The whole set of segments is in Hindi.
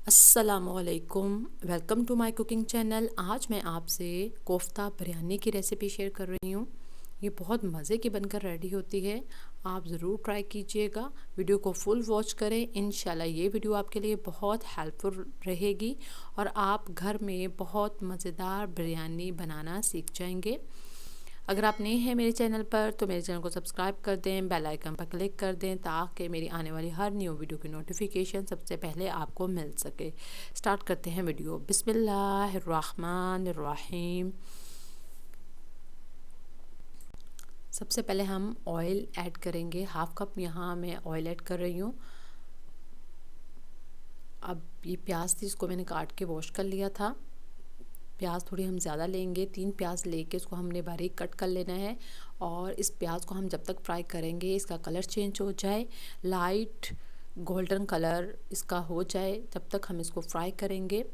अस्सलामुअलैकुम, welcome to my cooking channel. आज मैं आपसे कोफ्ता बिरयानी की रेसिपी शेयर कर रही हूँ। ये बहुत मज़े की बनकर रेडी होती है। आप ज़रूर ट्राई कीजिएगा। वीडियो को फुल वॉच करें। इंशाल्लाह ये वीडियो आपके लिए बहुत हेल्पफुल रहेगी और आप घर में बहुत मज़ेदार बिरयानी बनाना सीख जाएंगे। अगर आप नए हैं मेरे चैनल पर तो मेरे चैनल को सब्सक्राइब कर दें, बेल आइकन पर क्लिक कर दें ताकि मेरी आने वाली हर न्यू वीडियो की नोटिफिकेशन सबसे पहले आपको मिल सके। स्टार्ट करते हैं वीडियो। बिस्मिल्लाहिर्रहमानिर्रहीम। सबसे पहले हम ऑयल ऐड करेंगे। हाफ कप यहाँ मैं ऑयल ऐड कर रही हूँ। अब ये प्याज थी, इसको मैंने काट के वॉश कर लिया था। प्याज थोड़ी हम ज़्यादा लेंगे, 3 प्याज लेके इसको हमने बारीक कट कर लेना है। और इस प्याज को हम जब तक फ्राई करेंगे इसका कलर चेंज हो जाए, लाइट गोल्डन कलर इसका हो जाए, तब तक हम इसको फ्राई करेंगे।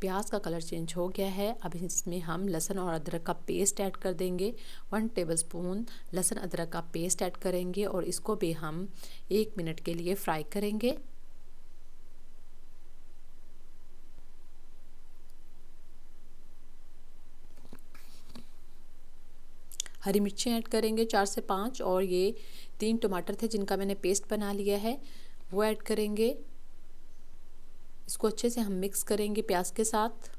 प्याज का कलर चेंज हो गया है। अब इसमें हम लहसुन और अदरक का पेस्ट ऐड कर देंगे। 1 टेबलस्पून लहसुन अदरक का पेस्ट ऐड करेंगे और इसको भी हम 1 मिनट के लिए फ्राई करेंगे। हरी मिर्ची ऐड करेंगे 4 से 5 और ये 3 टमाटर थे जिनका मैंने पेस्ट बना लिया है वो ऐड करेंगे। इसको अच्छे से हम मिक्स करेंगे प्याज के साथ।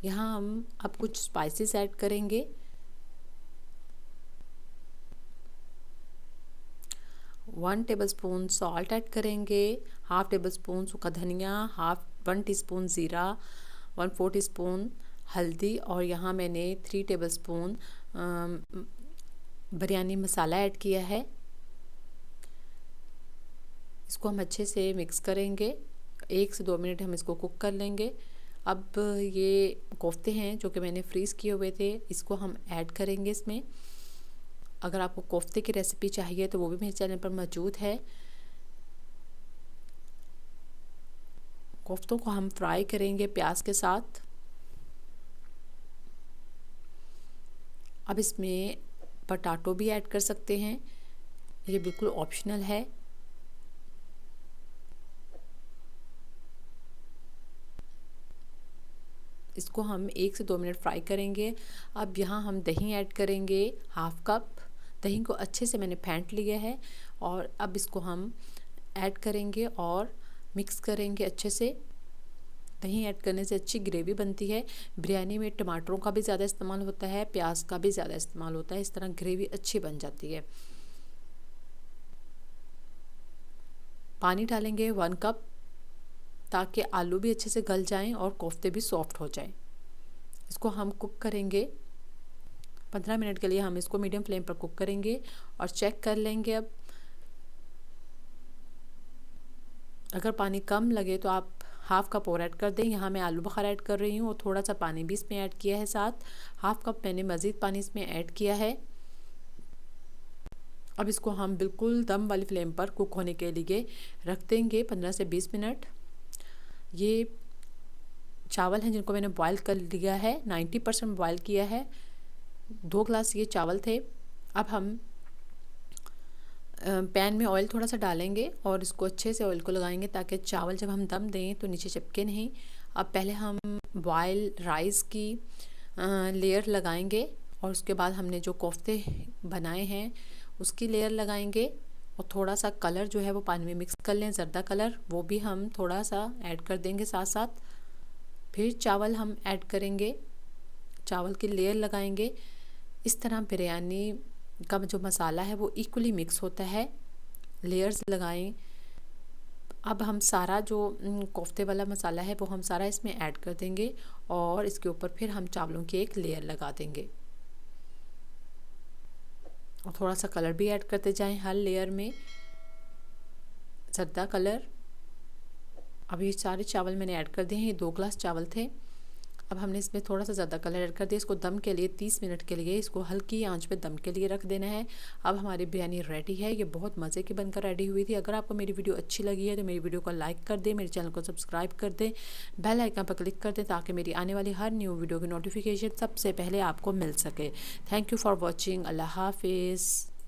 यहाँ हम अब कुछ स्पाइसेस ऐड करेंगे। 1 टेबलस्पून सॉल्ट ऐड करेंगे, हाफ टेबल स्पून सूखा धनिया, 1 टीस्पून ज़ीरा, 1/4 टीस्पून हल्दी और यहाँ मैंने 3 टेबलस्पून बिरयानी मसाला ऐड किया है। इसको हम अच्छे से मिक्स करेंगे। 1 से 2 मिनट हम इसको कुक कर लेंगे। अब ये कोफ्ते हैं जो कि मैंने फ्रीज़ किए हुए थे, इसको हम ऐड करेंगे इसमें। अगर आपको कोफ्ते की रेसिपी चाहिए तो वो भी मेरे चैनल पर मौजूद है। कोफ्तों को हम फ्राई करेंगे प्याज के साथ। अब इसमें पटाटो भी ऐड कर सकते हैं, ये बिल्कुल ऑप्शनल है। इसको हम 1 से 2 मिनट फ्राई करेंगे। अब यहाँ हम दही ऐड करेंगे, हाफ कप। दही को अच्छे से मैंने फेंट लिया है और अब इसको हम ऐड करेंगे और मिक्स करेंगे अच्छे से। दही ऐड करने से अच्छी ग्रेवी बनती है। बिरयानी में टमाटरों का भी ज़्यादा इस्तेमाल होता है, प्याज का भी ज़्यादा इस्तेमाल होता है, इस तरह ग्रेवी अच्छी बन जाती है। पानी डालेंगे 1 कप ताकि आलू भी अच्छे से गल जाएं और कोफ्ते भी सॉफ्ट हो जाएं। इसको हम कुक करेंगे 15 मिनट के लिए। हम इसको मीडियम फ्लेम पर कुक करेंगे और चेक कर लेंगे। अब अगर पानी कम लगे तो आप हाफ कप और ऐड कर दें। यहाँ मैं आलू बुखारा ऐड कर रही हूँ और थोड़ा सा पानी भी इसमें ऐड किया है साथ। हाफ कप मैंने मज़ीद पानी इसमें ऐड किया है। अब इसको हम बिल्कुल दम वाली फ्लेम पर कुक होने के लिए रख देंगे 15 से 20 मिनट। ये चावल हैं जिनको मैंने बॉयल कर लिया है, 90% बॉयल किया है। 2 ग्लास ये चावल थे। अब हम पैन में ऑयल थोड़ा सा डालेंगे और इसको अच्छे से ऑयल को लगाएंगे ताकि चावल जब हम दम दें तो नीचे चिपके नहीं। अब पहले हम बॉयल राइस की लेयर लगाएंगे और उसके बाद हमने जो कोफ्ते बनाए हैं उसकी लेयर लगाएंगे और थोड़ा सा कलर जो है वो पानी में मिक्स कर लें, ज़र्दा कलर, वो भी हम थोड़ा सा ऐड कर देंगे साथ साथ। फिर चावल हम ऐड करेंगे, चावल की लेयर लगाएंगे। इस तरह बिरयानी का जो मसाला है वो इक्वली मिक्स होता है। लेयर्स लगाएं। अब हम सारा जो कोफ्ते वाला मसाला है वो हम सारा इसमें ऐड कर देंगे और इसके ऊपर फिर हम चावलों की एक लेयर लगा देंगे और थोड़ा सा कलर भी ऐड करते जाएं हर लेयर में, ज़र्दा कलर। अब ये सारे चावल मैंने ऐड कर दिए हैं, ये 2 ग्लास चावल थे। अब हमने इसमें थोड़ा सा ज़्यादा कलर ऐड कर दिया। इसको दम के लिए 30 मिनट के लिए इसको हल्की आंच पे दम के लिए रख देना है। अब हमारी बिरयानी रेडी है। ये बहुत मज़े की बनकर रेडी हुई थी। अगर आपको मेरी वीडियो अच्छी लगी है तो मेरी वीडियो को लाइक कर दें, मेरे चैनल को सब्सक्राइब कर दें, बेल आइकन पर क्लिक कर दें ताकि मेरी आने वाली हर न्यू वीडियो की नोटिफिकेशन सबसे पहले आपको मिल सके। Thank you for watching. अल्लाह हाफिज़।